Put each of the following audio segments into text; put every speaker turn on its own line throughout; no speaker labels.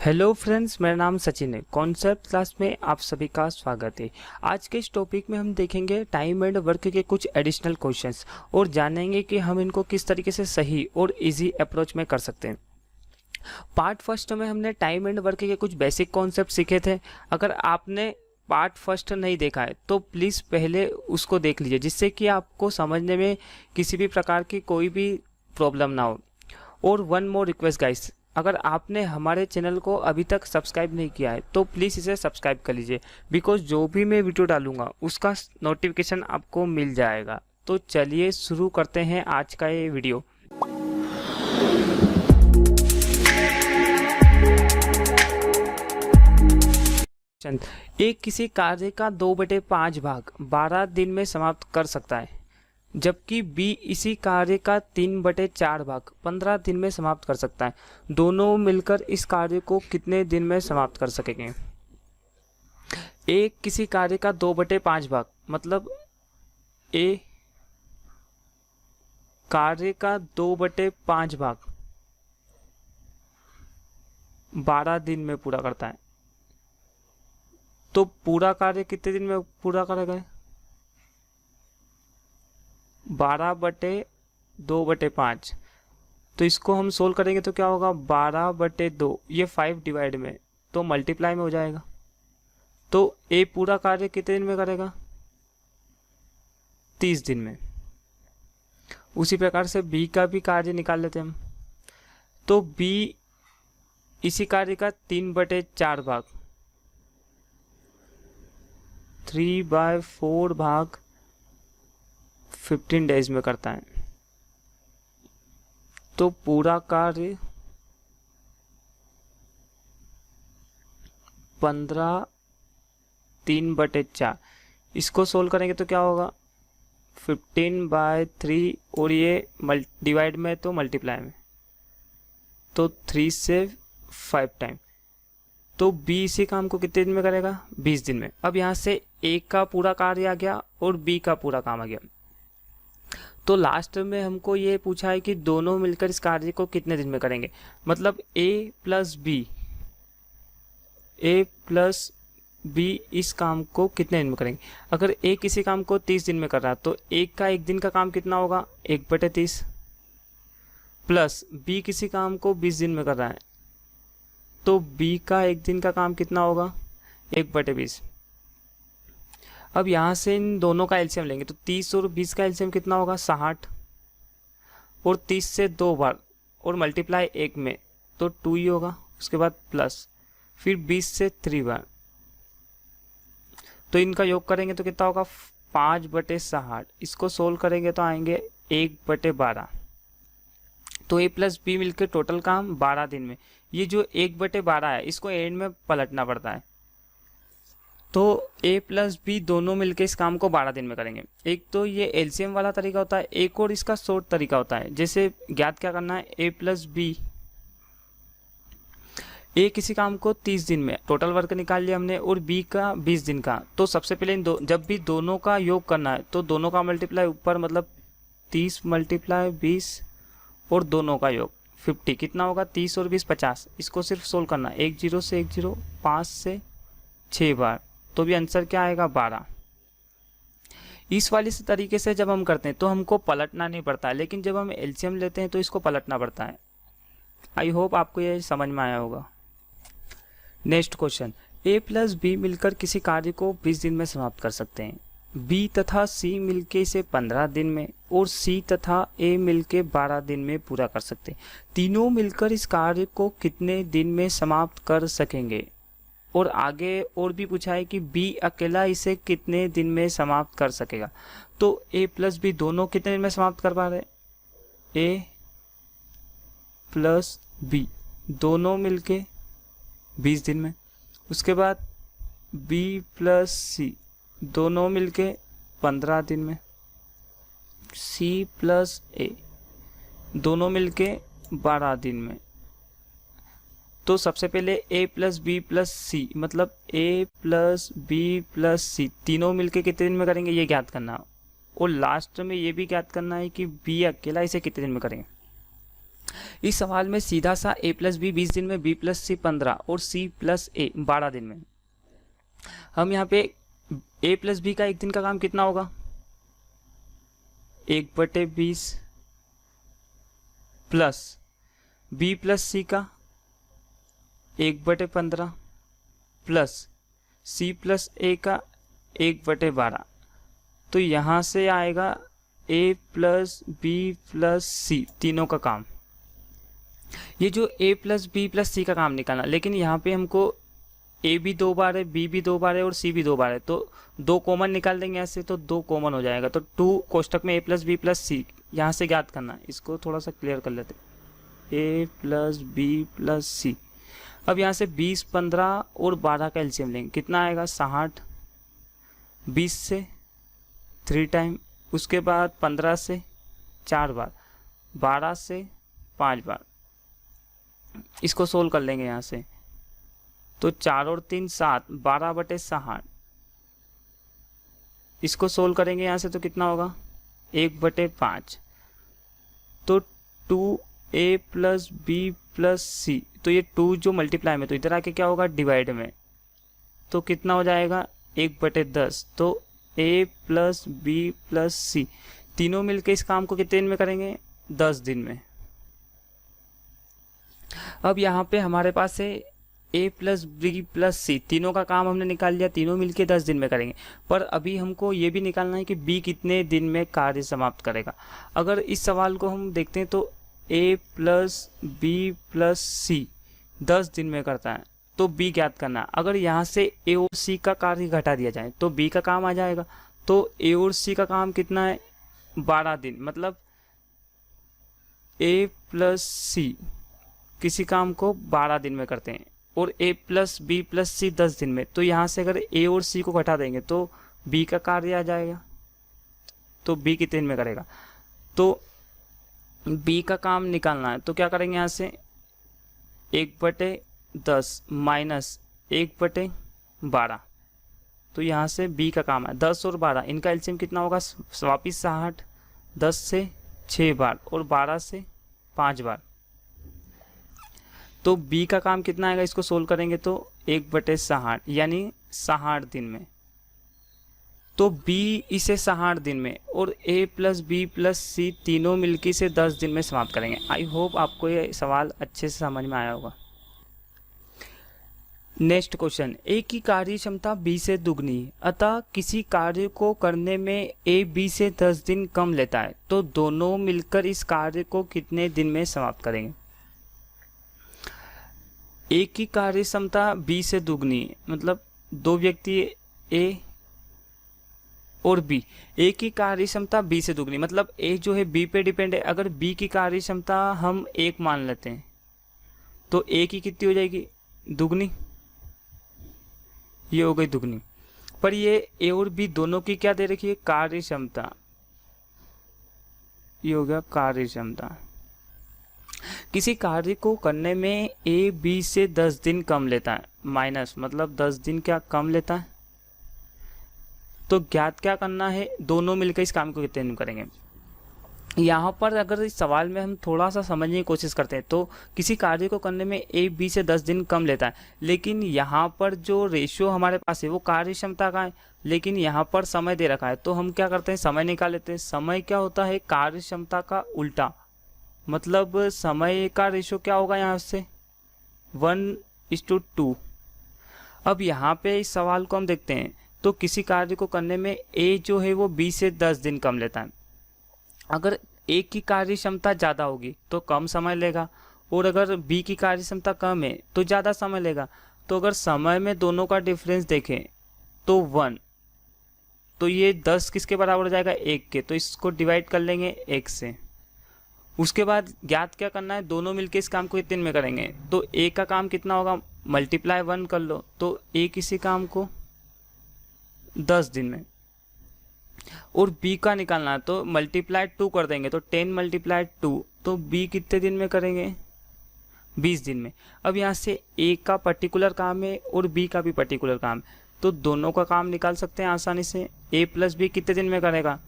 Hello friends, मेरा नाम सचिन है। कॉन्सेप्ट क्लास में आप सभी का स्वागत है। आज के इस टॉपिक में हम देखेंगे टाइम एंड वर्क के कुछ एडिशनल क्वेश्चंस और जानेंगे कि हम इनको किस तरीके से सही और इजी अप्रोच में कर सकते हैं। पार्ट फर्स्ट में हमने टाइम एंड वर्क के कुछ बेसिक कॉन्सेप्ट सीखे थे। अगर आपने पार्ट फर्स्ट नहीं देखा है तो प्लीज़ पहले उसको देख लीजिए, जिससे कि आपको समझने में किसी भी प्रकार की कोई भी प्रॉब्लम ना हो। और वन मोर रिक्वेस्ट गाइस, अगर आपने हमारे चैनल को अभी तक सब्सक्राइब नहीं किया है तो प्लीज़ इसे सब्सक्राइब कर लीजिए, बिकॉज जो भी मैं वीडियो डालूंगा उसका नोटिफिकेशन आपको मिल जाएगा। तो चलिए शुरू करते हैं आज का ये वीडियो। एक किसी कार्य का 2/5 भाग 12 दिन में समाप्त कर सकता है, जबकि बी इसी कार्य का 3/4 भाग 15 दिन में समाप्त कर सकता है। दोनों मिलकर इस कार्य को कितने दिन में समाप्त कर सकेंगे? ए किसी कार्य का 2/5 भाग, मतलब ए कार्य का 2/5 भाग 12 दिन में पूरा करता है, तो पूरा कार्य कितने दिन में पूरा करेगा? 12/2/5। तो इसको हम सोल्व करेंगे तो क्या होगा? 12/2, ये 5 डिवाइड में तो मल्टीप्लाई में हो जाएगा। तो ए पूरा कार्य कितने दिन में करेगा? 30 दिन में। उसी प्रकार से बी का भी कार्य निकाल लेते हैं हम। तो बी इसी कार्य का 3/4 भाग 3/4 भाग 15 डेज में करता है, तो पूरा कार्य 15 3/4। इसको सोल्व करेंगे तो क्या होगा? 15/3, और ये डिवाइड में तो मल्टीप्लाई में, तो 3 से 5 टाइम। तो बी इसी काम को कितने दिन में करेगा? 20 दिन में। अब यहाँ से ए का पूरा कार्य आ गया और बी का पूरा काम आ गया। तो लास्ट में हमको ये पूछा है कि दोनों मिलकर इस कार्य को कितने दिन में करेंगे, मतलब ए प्लस बी इस काम को कितने दिन में करेंगे। अगर ए किसी काम को 30 दिन में कर रहा है तो एक का एक दिन का काम कितना होगा? 1/30, प्लस बी किसी काम को 20 दिन में कर रहा है तो बी का एक दिन का काम कितना होगा? 1/20। अब यहाँ से इन दोनों का एलसीएम लेंगे तो 30 और 20 का एलसीएम कितना होगा? 60, और 30 से 2 बार और मल्टीप्लाई 1 में तो 2 ही होगा। उसके बाद प्लस, फिर 20 से 3 बार, तो इनका योग करेंगे तो कितना होगा? 5/60। इसको सोल्व करेंगे तो आएंगे 1/12। तो ए प्लस बी मिलकर टोटल काम 12 दिन में। ये जो 1/12 है इसको एंड में पलटना पड़ता है, तो ए प्लस बी दोनों मिलकर इस काम को 12 दिन में करेंगे। एक तो ये एलसीएम वाला तरीका होता है, एक और इसका शॉर्ट तरीका होता है। जैसे ज्ञात क्या करना है? ए प्लस बी, ए किसी काम को 30 दिन में टोटल वर्क निकाल लिया हमने, और बी का 20 दिन का। तो सबसे पहले जब भी दोनों का योग करना है तो दोनों का मल्टीप्लाई ऊपर, मतलब 30 × 20 और दोनों का योग 50। कितना होगा? 30 और 20 50। इसको सिर्फ सोल्व करना है, 1 0 से 1 0, 5 से 6 बार, तो भी आंसर क्या आएगा? 12। इस वाले से तरीके से जब हम करते हैं तो हमको पलटना नहीं पड़ता है, लेकिन जब हम एलसीएम लेते हैं तो इसको पलटना पड़ता है। आई होप आपको ये समझ में आया होगा। नेक्स्ट क्वेश्चन, ए प्लस बी मिलकर किसी कार्य को 20 दिन में समाप्त कर सकते हैं। बी तथा सी मिलके इसे 15 दिन में, और सी तथा ए मिलके 12 दिन में पूरा कर सकते हैं। तीनों मिलकर इस कार्य को कितने दिन में समाप्त कर सकेंगे? और आगे और भी पूछा है कि बी अकेला इसे कितने दिन में समाप्त कर सकेगा। तो ए प्लस बी दोनों कितने दिन में समाप्त कर पा रहे हैं? ए प्लस बी दोनों मिलके 20 दिन में। उसके बाद बी प्लस सी दोनों मिलके 15 दिन में। सी प्लस ए दोनों मिलके 12 दिन में। तो सबसे पहले ए प्लस बी प्लस सी, मतलब ए प्लस बी प्लस सी तीनों मिलके कितने दिन में करेंगे ये ज्ञात करना, और लास्ट में ये भी ज्ञात करना है कि बी अकेला इसे कितने दिन में करेंगे। इस सवाल में सीधा सा a प्लस बी 20 दिन में, b प्लस सी 15 और c प्लस a 12 दिन में। हम यहाँ पे a प्लस बी का एक दिन का काम कितना होगा, 1/20 प्लस b प्लस सी का 1/15 प्लस c प्लस a का 1/12। तो यहाँ से आएगा a प्लस बी प्लस सी तीनों का काम। ये जो a प्लस बी प्लस सी का काम निकालना, लेकिन यहाँ पे हमको a भी 2 बार है, b भी 2 बार है और c भी 2 बार है, तो 2 कॉमन निकाल देंगे ऐसे, तो 2 कॉमन हो जाएगा। तो 2 कोष्टक में a प्लस बी प्लस सी यहाँ से ज्ञात करना। इसको थोड़ा सा क्लियर कर लेते, a प्लस बी प्लस सी। अब यहाँ से 20, 15 और 12 का एलसीएम लेंगे, कितना आएगा 60। 20 से 3 टाइम, उसके बाद 15 से 4 बार, 12 से 5 बार। इसको सोल्व कर लेंगे यहाँ से, तो 4 और 3 7, 12/60। इसको सोल्व करेंगे यहाँ से तो कितना होगा 1/5। तो 2a प्लस बी प्लस सी, तो ये 2 जो मल्टीप्लाई में, तो इधर आके क्या होगा डिवाइड में, तो कितना हो जाएगा 1/10। तो a प्लस बी प्लस सी तीनों मिलके इस काम को कितने दिन में करेंगे, 10 दिन में। अब यहाँ पे हमारे पास है a प्लस बी प्लस सी, तीनों का काम हमने निकाल लिया, तीनों मिलके 10 दिन में करेंगे। पर अभी हमको ये भी निकालना है कि b कितने दिन में कार्य समाप्त करेगा। अगर इस सवाल को हम देखते हैं तो a प्लस बी प्लस सी 10 दिन में करता है, तो b ज्ञात करना है। अगर यहाँ से a और c का कार्य घटा दिया जाए तो b का काम आ जाएगा। तो a और c का काम कितना है 12 दिन, मतलब a प्लस c किसी काम को 12 दिन में करते हैं और a प्लस बी प्लस सी 10 दिन में। तो यहाँ से अगर a और c को घटा देंगे तो b का कार्य आ जाएगा। तो b कितने दिन में करेगा, तो b का काम निकालना है। तो क्या करेंगे यहाँ से 1/10 माइनस 1/12। तो यहाँ से b का काम है 10 और 12, इनका एलसीएम कितना होगा वापिस 60। 10 से 6 बार और 12 से 5 बार। तो b का काम कितना आएगा, इसको सोल्व करेंगे तो 1/60 यानी 60 दिन में। तो b इसे 60 दिन में और a प्लस बी प्लस सी तीनों मिलकर इसे 10 दिन में समाप्त करेंगे। आई होप आपको ये सवाल अच्छे से समझ में आया होगा। नेक्स्ट क्वेश्चन, a की कार्य क्षमता b से दुगनी है, अतः किसी कार्य को करने में a b से 10 दिन कम लेता है, तो दोनों मिलकर इस कार्य को कितने दिन में समाप्त करेंगे। a की कार्य क्षमता b से दुगनी है, मतलब दो व्यक्ति a और b, a की कार्य क्षमता b से दुगनी, मतलब a जो है b पे डिपेंड है। अगर b की कार्य क्षमता हम 1 मान लेते हैं तो a की कितनी हो जाएगी दुगनी, ये हो गई दुगनी। पर ये a और b दोनों की क्या दे रखी है कार्य क्षमता, ये हो गया कार्य क्षमता। किसी कार्य को करने में a b से 10 दिन कम लेता है, माइनस मतलब 10 दिन क्या कम लेता है। तो ज्ञात क्या करना है, दोनों मिलकर इस काम को कितने दिन करेंगे। यहाँ पर अगर इस सवाल में हम थोड़ा सा समझने की कोशिश करते हैं तो किसी कार्य को करने में a b से 10 दिन कम लेता है, लेकिन यहाँ पर जो रेशियो हमारे पास है वो कार्य क्षमता का है, लेकिन यहाँ पर समय दे रखा है। तो हम क्या करते हैं समय निकाल लेते हैं। समय क्या होता है कार्य क्षमता का उल्टा, मतलब समय का रेशियो क्या होगा यहाँ से 1:2। अब यहाँ पे इस सवाल को हम देखते हैं तो किसी कार्य को करने में a जो है वो b से 10 दिन कम लेता है। अगर a की कार्य क्षमता ज़्यादा होगी तो कम समय लेगा, और अगर b की कार्य क्षमता कम है तो ज़्यादा समय लेगा। तो अगर समय में दोनों का डिफरेंस देखें तो 1, तो ये 10 किसके बराबर हो जाएगा 1 के, तो इसको डिवाइड कर लेंगे 1 से। उसके बाद ज्ञात क्या करना है, दोनों मिलके इस काम को कितने दिन में करेंगे। तो a का काम कितना होगा मल्टीप्लाई 1 कर लो, तो a किसी काम को 10 दिन में, और b का निकालना है तो मल्टीप्लाई 2 कर देंगे, तो 10 मल्टीप्लाई 2, तो b कितने दिन में करेंगे 20 दिन में। अब यहाँ से a का पर्टिकुलर काम है और b का भी पर्टिकुलर काम है, तो दोनों का काम निकाल सकते हैं आसानी से। a प्लस बी कितने दिन में करेगा,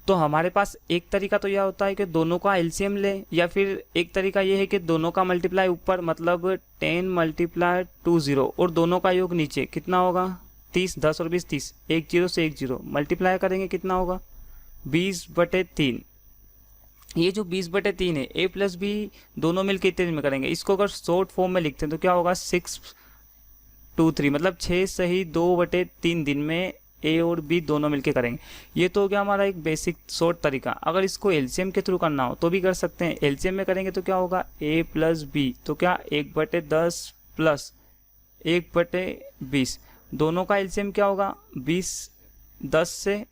तो हमारे पास एक तरीका तो यह होता है कि दोनों का एलसीएम ले, या फिर एक तरीका ये है कि दोनों का मल्टीप्लाई ऊपर, मतलब 10 मल्टीप्लाई 2 0, और दोनों का योग नीचे। कितना होगा? 30, 10 और 20 30, एक जीरो से एक जीरो मल्टीप्लाई करेंगे, कितना होगा? 20/3। ये जो 20/3 है, a प्लस बी दोनों मिलकर कितने दिन में करेंगे? इसको अगर शॉर्ट फॉर्म में लिखते हैं तो क्या होगा? 6/2/3, मतलब 6 सही 2/3 दिन में ए और बी दोनों मिलके करेंगे। ये तो हो गया हमारा एक बेसिक शॉर्ट तरीका। अगर इसको एलसीएम के थ्रू करना हो तो भी कर सकते हैं। एलसीएम में करेंगे तो क्या होगा? ए प्लस बी, तो क्या 1/10 प्लस 1/20, दोनों का एलसीएम क्या होगा? 20, 10 से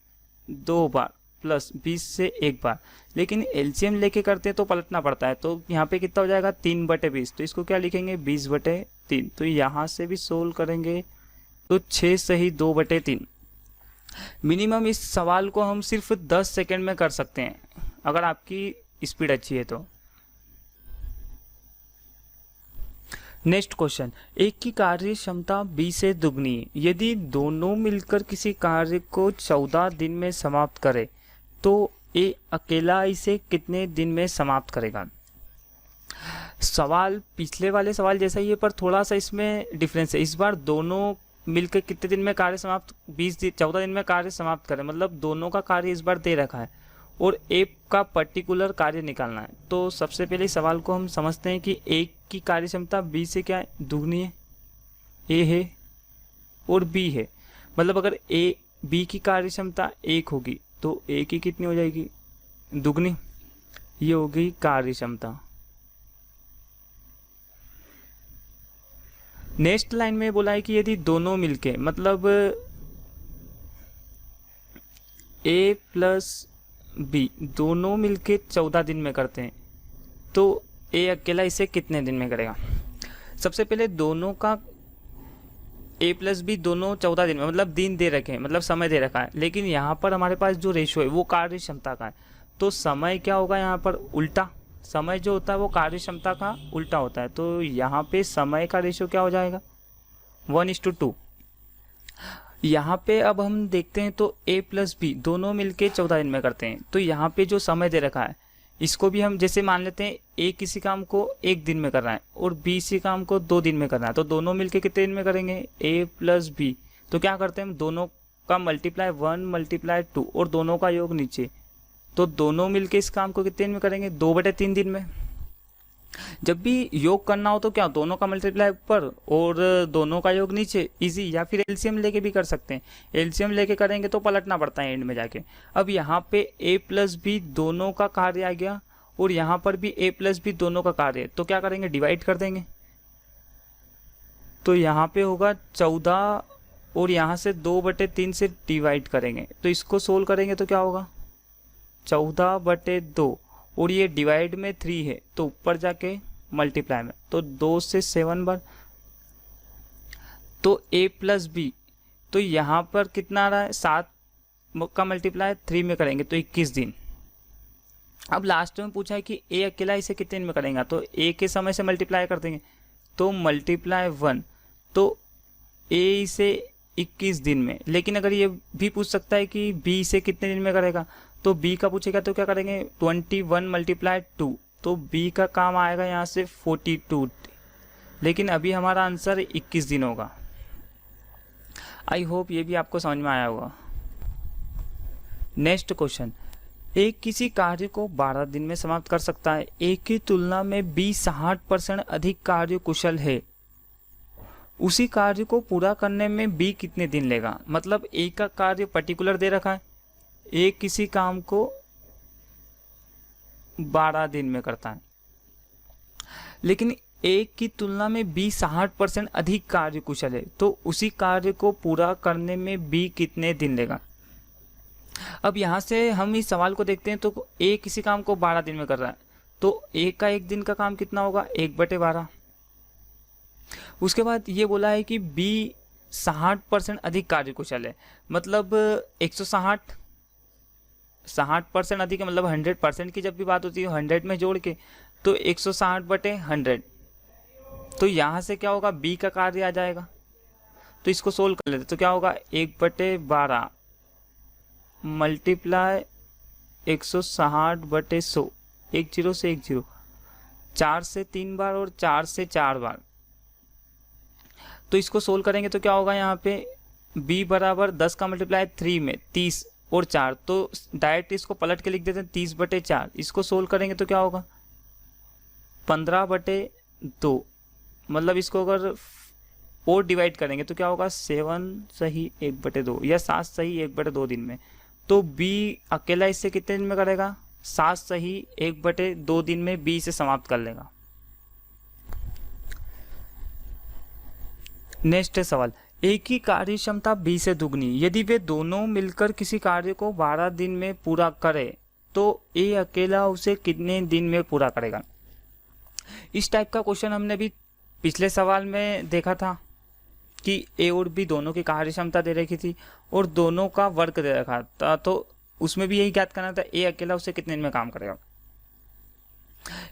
2 बार प्लस 20 से 1 बार। लेकिन एलसीएम लेके करते हैं तो पलटना पड़ता है, तो यहाँ पे कितना हो जाएगा? 3/20, तो इसको क्या लिखेंगे? 20/3। तो यहाँ से भी सोल्व करेंगे तो 6 सही 2/3। मिनिमम इस सवाल को हम सिर्फ 10 सेकंड में कर सकते हैं अगर आपकी स्पीड अच्छी है तो। नेक्स्ट क्वेश्चन, एक की कार्य क्षमता 20 से दुगनी है। यदि दोनों मिलकर किसी कार्य को 14 दिन में समाप्त करे तो ए अकेला इसे कितने दिन में समाप्त करेगा? सवाल पिछले वाले सवाल जैसा ही है, पर थोड़ा सा इसमें डिफरेंस है। इस बार दोनों मिलकर कितने दिन में कार्य समाप्त? 14 दिन में कार्य समाप्त करें, मतलब दोनों का कार्य इस बार दे रखा है और एक का पर्टिकुलर कार्य निकालना है। तो सबसे पहले इस सवाल को हम समझते हैं कि एक की कार्य क्षमता 20 से क्या है? दुगनी है। ए है और बी है, मतलब अगर ए बी की कार्य क्षमता 1 होगी तो ए की कितनी हो जाएगी? दुगनी। ये होगी कार्य क्षमता। नेक्स्ट लाइन में बोला है कि यदि दोनों मिलके, मतलब ए प्लस बी दोनों मिलके 14 दिन में करते हैं तो ए अकेला इसे कितने दिन में करेगा? सबसे पहले दोनों का ए प्लस बी दोनों 14 दिन में, मतलब दिन दे रखे हैं, मतलब समय दे रखा है। लेकिन यहाँ पर हमारे पास जो रेशो है वो कार्य क्षमता का है, तो समय क्या होगा यहाँ पर? उल्टा। समय जो होता है वो कार्य क्षमता का उल्टा होता है, तो यहाँ पे समय का रेशो क्या हो जाएगा? 1:2। यहाँ पे अब हम देखते हैं तो a प्लस बी दोनों मिलके 14 दिन में करते हैं, तो यहाँ पे जो समय दे रखा है इसको भी हम जैसे मान लेते हैं a किसी काम को 1 दिन में करना है और b इसी काम को 2 दिन में करना है, तो दोनों मिलके कितने दिन में करेंगे? a प्लस बी, तो क्या करते हैं हम? दोनों का मल्टीप्लाई 1 मल्टीप्लाई 2 और दोनों का योग नीचे, तो दोनों मिलके इस काम को कितने दिन में करेंगे? 2/3 दिन में। जब भी योग करना हो तो क्या, दोनों का मल्टीप्लाई ऊपर और दोनों का योग नीचे, इजी। या फिर एलसीएम लेके भी कर सकते हैं। एलसीएम लेके करेंगे तो पलटना पड़ता है एंड में जाके। अब यहाँ पे a प्लस बी दोनों का कार्य आ गया और यहाँ पर भी a प्लस बी दोनों का कार्य, तो क्या करेंगे? डिवाइड कर देंगे। तो यहाँ पे होगा 14 और यहाँ से 2/3 से डिवाइड करेंगे, तो इसको सोल्व करेंगे तो क्या होगा? 14/2 और ये डिवाइड में 3 है तो ऊपर जाके मल्टीप्लाई में, तो 2 से 7 बार, तो a प्लस बी, तो यहाँ पर कितना आ रहा है? 7 का मल्टीप्लाई 3 में करेंगे तो 21 दिन। अब लास्ट में पूछा है कि a अकेला इसे कितने दिन में करेगा, तो a के समय से मल्टीप्लाई कर देंगे, तो मल्टीप्लाई 1, तो a इसे 21 दिन में। लेकिन अगर ये भी पूछ सकता है कि b इसे कितने दिन में करेगा, तो b का पूछेगा तो क्या करेंगे? 21 मल्टीप्लाई 2, तो b का काम आएगा यहाँ से 42। लेकिन अभी हमारा आंसर 21 दिन होगा। आई होप ये भी आपको समझ में आया होगा। नेक्स्ट क्वेश्चन, एक किसी कार्य को 12 दिन में समाप्त कर सकता है। ए की तुलना में b 60% अधिक कार्य कुशल है। उसी कार्य को पूरा करने में b कितने दिन लेगा? मतलब a का कार्य पर्टिकुलर दे रखा है, a किसी काम को 12 दिन में करता है, लेकिन a की तुलना में b 60% अधिक कार्य कुशल है, तो उसी कार्य को पूरा करने में b कितने दिन लेगा? अब यहाँ से हम इस सवाल को देखते हैं तो a किसी काम को 12 दिन में कर रहा है, तो a का एक दिन का काम कितना होगा? 1/12। उसके बाद ये बोला है कि b 60% अधिक कार्य कुशल है, मतलब 160 60% अधिक है, मतलब 100% की जब भी बात होती है 100 में जोड़ के, तो 160/100, तो यहाँ से क्या होगा? b का कार्य आ जाएगा, तो इसको सोल्व कर लेते तो क्या होगा? 1/12 मल्टीप्लाई 160/100, 10 से 10, 4 से 3 बार और 4 से 4 बार। तो इसको सोल्व करेंगे तो क्या होगा, यहाँ पे b बराबर 10 का मल्टीप्लाई 3 में 30 और 4, तो डायरेक्ट इसको पलट के लिख देते हैं 30/4। इसको सोल्व करेंगे तो क्या होगा 15/2, मतलब इसको अगर और डिवाइड करेंगे तो क्या होगा 7 सही 1/2 या 7 सही 1/2 दिन में। तो b अकेला इससे कितने दिन में करेगा, 7 सही 1/2 दिन में b से समाप्त कर लेगा। नेक्स्ट है सवाल, एक ही कार्य क्षमता b से दुगनी, यदि वे दोनों मिलकर किसी कार्य को 12 दिन में पूरा करे तो a अकेला उसे कितने दिन में पूरा करेगा। इस टाइप का क्वेश्चन हमने भी पिछले सवाल में देखा था कि a और b दोनों की कार्य क्षमता दे रखी थी और दोनों का वर्क दे रखा था, तो उसमें भी यही ज्ञात करना था a अकेला उसे कितने दिन में काम करेगा।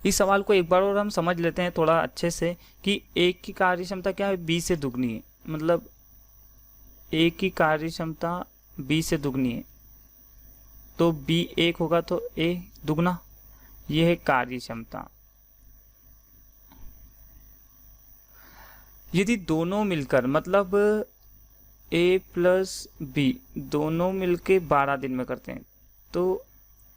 इस सवाल को एक बार और हम समझ लेते हैं थोड़ा अच्छे से कि a की कार्य क्षमता क्या है, b से दुगनी है, मतलब a की कार्य क्षमता b से दुगनी है, तो b 1 होगा तो a दुगना, यह है कार्य क्षमता। यदि दोनों मिलकर मतलब a प्लस b दोनों मिलके 12 दिन में करते हैं तो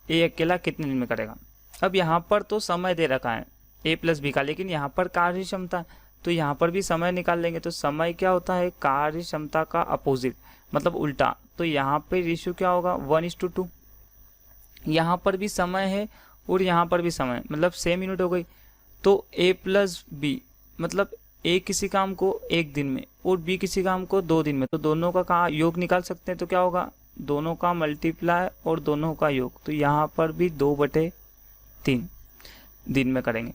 a अकेला कितने दिन में करेगा। अब यहाँ पर तो समय दे रखा है a प्लस बी का, लेकिन यहाँ पर कार्य क्षमता, तो यहाँ पर भी समय निकाल लेंगे। तो समय क्या होता है, कार्य क्षमता का अपोजिट मतलब उल्टा, तो यहाँ पे रेशियो क्या होगा 1:2। यहाँ पर भी समय है और यहाँ पर भी समय, मतलब सेम यूनिट हो गई। तो a प्लस बी मतलब a किसी काम को 1 दिन में और b किसी काम को 2 दिन में, तो दोनों का योग निकाल सकते हैं। तो क्या होगा, दोनों का मल्टीप्लाई और दोनों का योग, तो यहाँ पर भी 2/3 दिन में करेंगे।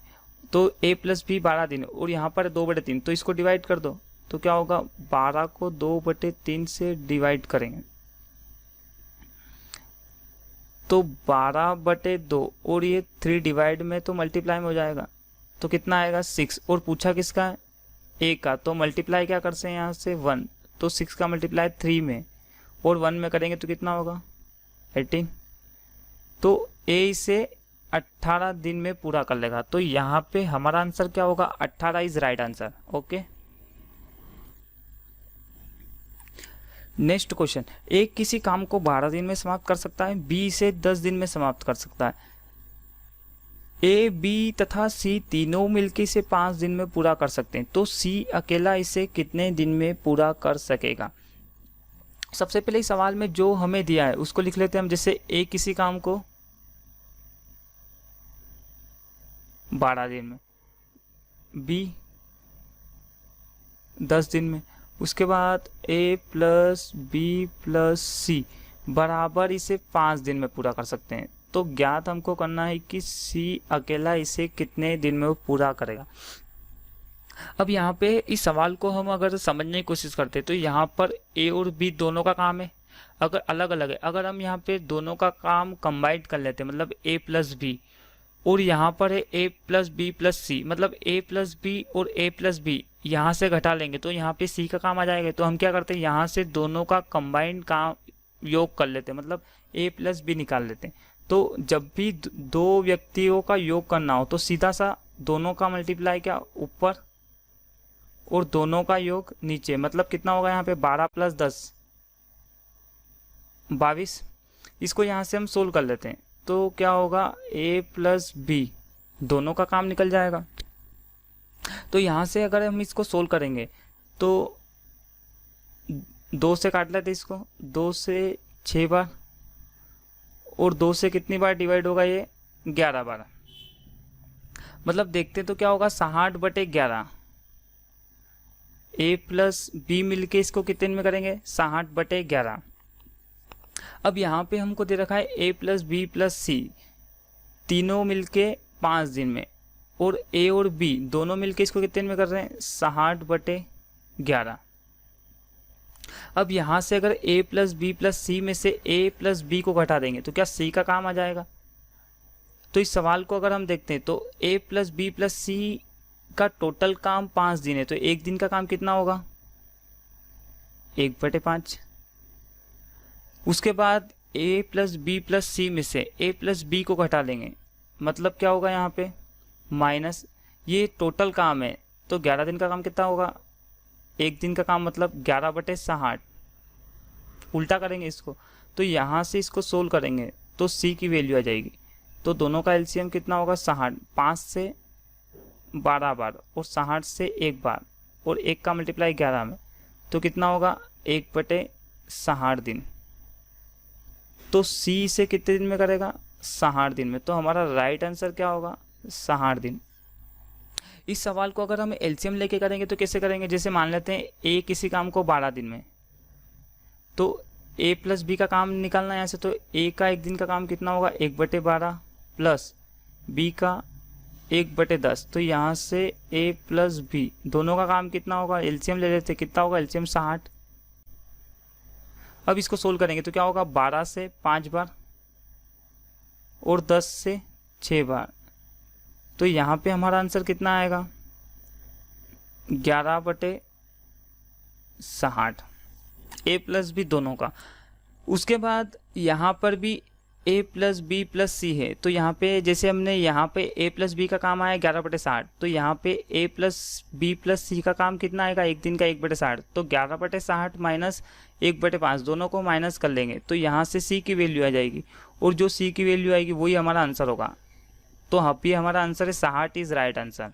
तो a प्लस बी 12 दिन और यहाँ पर 2/3, तो इसको डिवाइड कर दो, तो क्या होगा 12 को 2/3 से डिवाइड करेंगे तो 12/2 और ये 3 डिवाइड में तो मल्टीप्लाई में हो जाएगा, तो कितना आएगा 6। और पूछा किसका है, a का, तो मल्टीप्लाई क्या करते हैं यहाँ से 1, तो 6 का मल्टीप्लाई 3 में और 1 में करेंगे तो कितना होगा 18। तो a इसे 18 दिन में पूरा कर लेगा। तो यहाँ पे हमारा आंसर क्या होगा, 18 is right answer. Okay, next question, a किसी काम को 12 दिन में समाप्त कर सकता है, b इसे 10 दिन में समाप्त कर सकता है। a, b तथा c तीनों मिलकर इसे 5 दिन में पूरा कर सकते हैं, तो c अकेला इसे कितने दिन में पूरा कर सकेगा। सबसे पहले इस सवाल में जो हमें दिया है उसको लिख लेते हैं हम। जैसे a किसी काम को 12 दिन में, b 10 दिन में, उसके बाद a प्लस बी प्लस सी बराबर इसे 5 दिन में पूरा कर सकते हैं। तो ज्ञात हमको करना है कि c अकेला इसे कितने दिन में वो पूरा करेगा। अब यहाँ पे इस सवाल को हम अगर समझने की कोशिश करते तो यहाँ पर a और b दोनों का काम है, अगर अलग अलग है, अगर हम यहाँ पे दोनों का काम कंबाइंड कर लेते हैं मतलब a प्लस बी, और यहाँ पर है a प्लस बी प्लस सी, मतलब a प्लस बी और a प्लस बी यहाँ से घटा लेंगे तो यहाँ पे c का काम आ जाएगा। तो हम क्या करते हैं, यहाँ से दोनों का कंबाइंड काम योग कर लेते हैं, मतलब a प्लस बी निकाल लेते हैं। तो जब भी दो व्यक्तियों का योग करना हो तो सीधा सा दोनों का मल्टीप्लाई क्या ऊपर और दोनों का योग नीचे, मतलब कितना होगा यहाँ पे 12 प्लस 10 22। इसको यहाँ से हम सोल्व कर लेते हैं तो क्या होगा a प्लस बी, दोनों का काम निकल जाएगा। तो यहाँ से अगर हम इसको सोल्व करेंगे तो 2 से काट लेते इसको, 2 से 6 बार और 2 से कितनी बार डिवाइड होगा ये 11 बार, मतलब देखते तो क्या होगा 60/11। a प्लस बी मिलके इसको कितने में करेंगे 60/11। अब यहाँ पे हमको दे रखा है a प्लस बी प्लस सी तीनों मिलके 5 दिन में, और a और b दोनों मिलके इसको कितने में कर रहे हैं 60/11। अब यहाँ से अगर a प्लस बी प्लस सी में से a प्लस बी को घटा देंगे तो क्या c का काम आ जाएगा। तो इस सवाल को अगर हम देखते हैं तो a प्लस बी प्लस सी का टोटल काम 5 दिन है, तो एक दिन का काम कितना होगा 1/5। उसके बाद ए प्लस बी प्लस सी में से ए प्लस बी को घटा देंगे, मतलब क्या होगा यहाँ पे माइनस, ये टोटल काम है तो 11 दिन का काम कितना होगा, एक दिन का काम मतलब 11/60, उल्टा करेंगे इसको, तो यहाँ से इसको सोल्व करेंगे तो सी की वैल्यू आ जाएगी। तो दोनों का एलसीएम कितना होगा 60, 5 से 12 बार और 60 से 1 बार और 1 का मल्टीप्लाई 11 में, तो कितना होगा 1/60 दिन। तो सी से कितने दिन में करेगा 60 दिन में, तो हमारा राइट आंसर क्या होगा 60 दिन। इस सवाल को अगर हम एलसीएम लेके करेंगे तो कैसे करेंगे, जैसे मान लेते हैं ए किसी काम को 12 दिन में, तो ए प्लस बी का काम निकालना है यहाँ से, तो ए का एक दिन का काम कितना होगा 1/12 प्लस बी का 1/10, तो यहाँ से ए प्लस बी दोनों का काम कितना होगा, एलसीएम ले लेते, कितना होगा एलसीएम 60। अब इसको सोल्व करेंगे तो क्या होगा 12 से 5 बार और 10 से 6 बार, तो यहाँ पे हमारा आंसर कितना आएगा 11/60, ए प्लस बी दोनों का। उसके बाद यहाँ पर भी ए प्लस बी प्लस सी है, तो यहाँ पे जैसे हमने यहाँ पे ए प्लस बी का काम आया 11/60, तो यहाँ पे ए प्लस बी प्लस सी का काम कितना आएगा एक दिन का 1/60, तो 11/60 माइनस 1/5 दोनों को माइनस कर लेंगे, तो यहाँ से सी की वैल्यू आ जाएगी और जो सी की वैल्यू आएगी वही हमारा आंसर होगा। तो हाँ ये हमारा आंसर है 60 is right answer.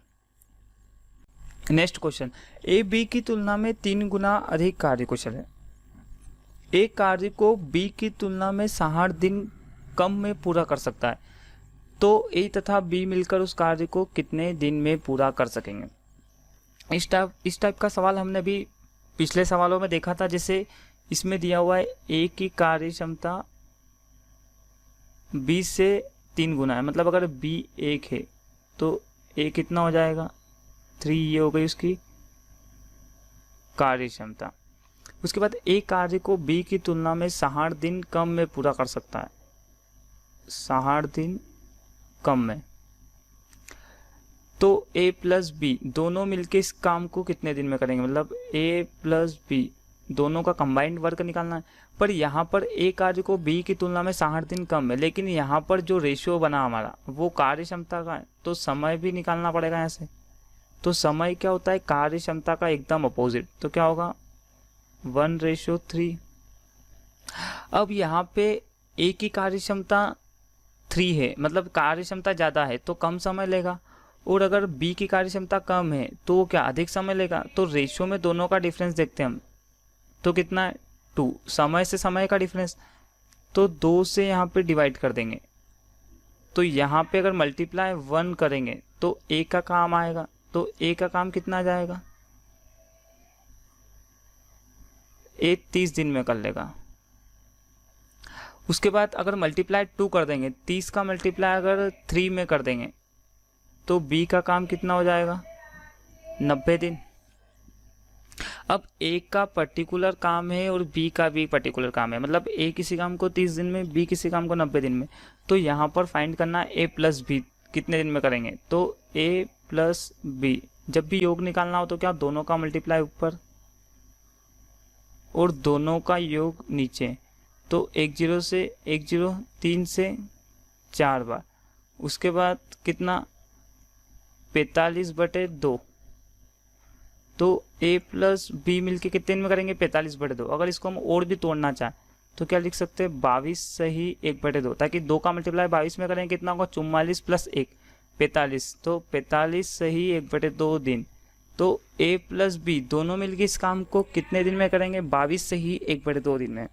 Next question, A B की तुलना में 3 गुना अधिक कार्य कुशल है। एक कार्य को बी की तुलना में 60 दिन कम में पूरा कर सकता है, तो ए तथा बी मिलकर उस कार्य को कितने दिन में पूरा कर सकेंगे। इस टाइप का सवाल हमने भी पिछले सवालों में देखा था। जैसे इसमें दिया हुआ है ए की कार्य क्षमता बी से 3 गुना है, मतलब अगर बी 1 है तो ए कितना हो जाएगा 3, ये हो गई उसकी कार्य क्षमता। उसके बाद ए कार्य को बी की तुलना में 60 दिन कम में पूरा कर सकता है, 60 दिन कम में, तो ए प्लस बी दोनों मिलके इस काम को कितने दिन में करेंगे, मतलब ए प्लस बी दोनों का कंबाइंड वर्क निकालना है। पर यहाँ पर ए कार्य को बी की तुलना में 60 दिन कम है, लेकिन यहाँ पर जो रेशियो बना हमारा वो कार्य क्षमता का है, तो समय भी निकालना पड़ेगा यहाँ से। तो समय क्या होता है कार्य क्षमता का एकदम अपोजिट, तो क्या होगा 1:3। अब यहाँ पे ए की कार्य क्षमता 3 है, मतलब कार्य क्षमता ज़्यादा है तो कम समय लेगा, और अगर बी की कार्य क्षमता कम है तो वो क्या अधिक समय लेगा। तो रेशियो में दोनों का डिफरेंस देखते हैं हम, तो कितना है 2, समय से समय का डिफरेंस, तो 2 से यहाँ पे डिवाइड कर देंगे, तो यहाँ पे अगर मल्टीप्लाई 1 करेंगे तो ए का काम आएगा, तो ए का काम कितना आ जाएगा ए 30 दिन में कर लेगा। उसके बाद अगर मल्टीप्लाई 2 कर देंगे, 30 का मल्टीप्लाई अगर 3 में कर देंगे तो बी का काम कितना हो जाएगा 90 दिन। अब ए का पर्टिकुलर काम है और बी का भी पर्टिकुलर काम है, मतलब ए किसी काम को 30 दिन में, बी किसी काम को 90 दिन में, तो यहाँ पर फाइंड करना है ए प्लस बी कितने दिन में करेंगे। तो ए प्लस बी जब भी योग निकालना हो तो क्या दोनों का मल्टीप्लाई ऊपर और दोनों का योग नीचे, तो 10 से 10 3 से 4 बार, उसके बाद कितना 45/2, तो ए प्लस बी मिलके कितने दिन में करेंगे 45/2। अगर इसको हम और भी तोड़ना चाहें तो क्या लिख सकते हैं 22 सही 1/2, ताकि 2 का मल्टीप्लाई 22 में करेंगे कितना होगा 44 + 1 45, तो 45 सही 1/2 दिन। तो ए प्लस बी दोनों मिलके इस काम को कितने दिन में करेंगे 22 सही 1/2 दिन में।